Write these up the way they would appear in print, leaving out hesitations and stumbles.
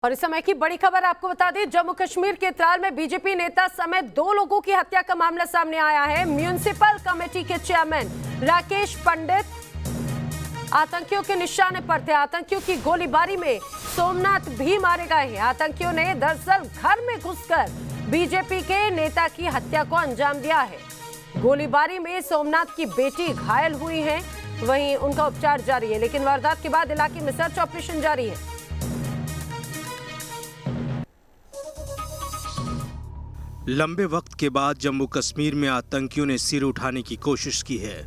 और इस समय की बड़ी खबर आपको बता दें, जम्मू कश्मीर के त्राल में बीजेपी नेता समेत 2 लोगों की हत्या का मामला सामने आया है। म्युनिसिपल कमेटी के चेयरमैन राकेश पंडित आतंकियों के निशाने पर थे। आतंकियों की गोलीबारी में सोमनाथ भी मारे गए हैं। आतंकियों ने दरअसल घर में घुसकर बीजेपी के नेता की हत्या को अंजाम दिया है। गोलीबारी में सोमनाथ की बेटी घायल हुई है, वहीं उनका उपचार जारी है, लेकिन वारदात के बाद इलाके में सर्च ऑपरेशन जारी है। लंबे वक्त के बाद जम्मू कश्मीर में आतंकियों ने सिर उठाने की कोशिश की है।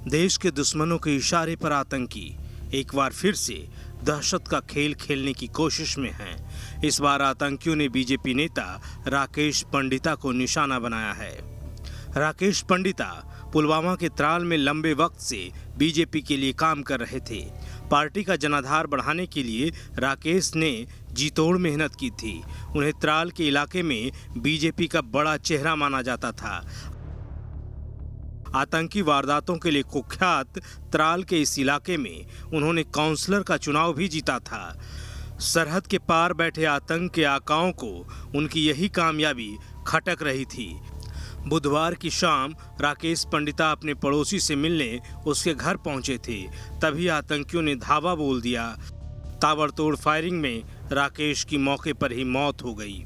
देश के दुश्मनों के इशारे पर आतंकी एक बार फिर से दहशत का खेल खेलने की कोशिश में हैं। इस बार आतंकियों ने बीजेपी नेता राकेश पंडिता को निशाना बनाया है। राकेश पंडिता पुलवामा के त्राल में लंबे वक्त से बीजेपी के लिए काम कर रहे थे। पार्टी का जनाधार बढ़ाने के लिए राकेश ने जीतोड़ मेहनत की थी। उन्हें त्राल के इलाके में बीजेपी का बड़ा चेहरा माना जाता था। आतंकी वारदातों के लिए कुख्यात त्राल के इस इलाके में उन्होंने काउंसलर का चुनाव भी जीता था। सरहद के पार बैठे आतंक के आकाओं को उनकी यही कामयाबी खटक रही थी। बुधवार की शाम राकेश पंडिता अपने पड़ोसी से मिलने उसके घर पहुंचे थे, तभी आतंकियों ने धावा बोल दिया। ताबड़तोड़ फायरिंग में राकेश की मौके पर ही मौत हो गई।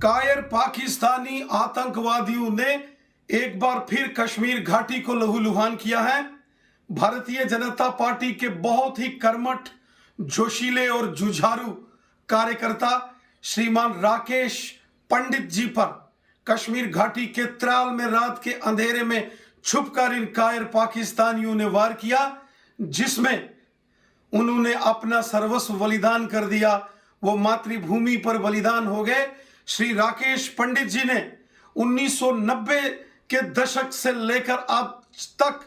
कायर पाकिस्तानी आतंकवादियों ने एक बार फिर कश्मीर घाटी को लहूलुहान किया है। भारतीय जनता पार्टी के बहुत ही कर्मठ, जोशीले और जुझारू कार्यकर्ता श्रीमान राकेश पंडित जी पर कश्मीर घाटी के त्राल में रात के अंधेरे में छुपकर इन कायर पाकिस्तानियों ने वार किया, जिसमें उन्होंने अपना सर्वस्व बलिदान कर दिया। वो मातृभूमि पर बलिदान हो गए। श्री राकेश पंडित जी ने 1990 के दशक से लेकर आज तक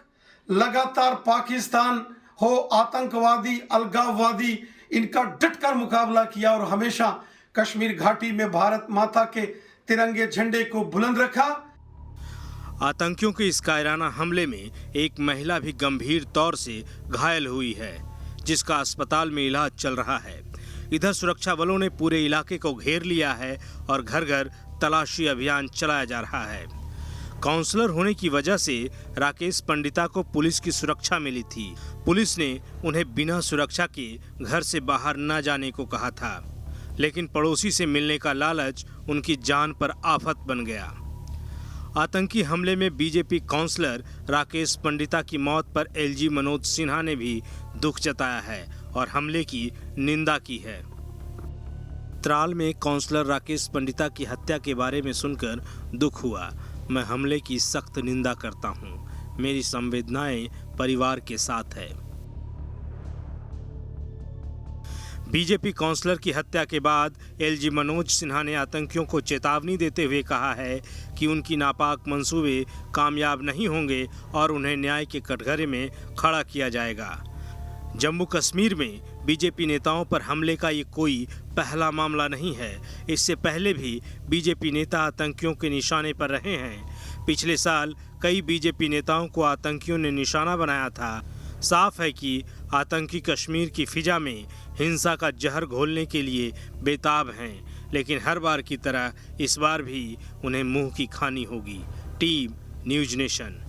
लगातार पाकिस्तान हो, आतंकवादी, अलगाववादी, इनका डटकर मुकाबला किया और हमेशा कश्मीर घाटी में भारत माता के तिरंगे झंडे को बुलंद रखा। आतंकियों के इस कायराना हमले में एक महिला भी गंभीर तौर से घायल हुई है, जिसका अस्पताल में इलाज चल रहा है। इधर सुरक्षा बलों ने पूरे इलाके को घेर लिया है और घर घर तलाशी अभियान चलाया जा रहा है। काउंसलर होने की वजह से राकेश पंडिता को पुलिस की सुरक्षा मिली थी। पुलिस ने उन्हें बिना सुरक्षा के घर से बाहर न जाने को कहा था, लेकिन पड़ोसी से मिलने का लालच उनकी जान पर आफत बन गया। आतंकी हमले में बीजेपी काउंसलर राकेश पंडिता की मौत पर एलजी मनोज सिन्हा ने भी दुख जताया है और हमले की निंदा की है। त्राल में काउंसलर राकेश पंडिता की हत्या के बारे में सुनकर दुख हुआ। मैं हमले की सख्त निंदा करता हूं। मेरी संवेदनाएं परिवार के साथ है। बीजेपी काउंसलर की हत्या के बाद एलजी मनोज सिन्हा ने आतंकियों को चेतावनी देते हुए कहा है कि उनकी नापाक मंसूबे कामयाब नहीं होंगे और उन्हें न्याय के कटघरे में खड़ा किया जाएगा। जम्मू कश्मीर में बीजेपी नेताओं पर हमले का ये कोई पहला मामला नहीं है। इससे पहले भी बीजेपी नेता आतंकियों के निशाने पर रहे हैं। पिछले साल कई बीजेपी नेताओं को आतंकियों ने निशाना बनाया था। साफ है कि आतंकी कश्मीर की फिजा में हिंसा का जहर घोलने के लिए बेताब हैं, लेकिन हर बार की तरह इस बार भी उन्हें मुंह की खानी होगी। Team news nation.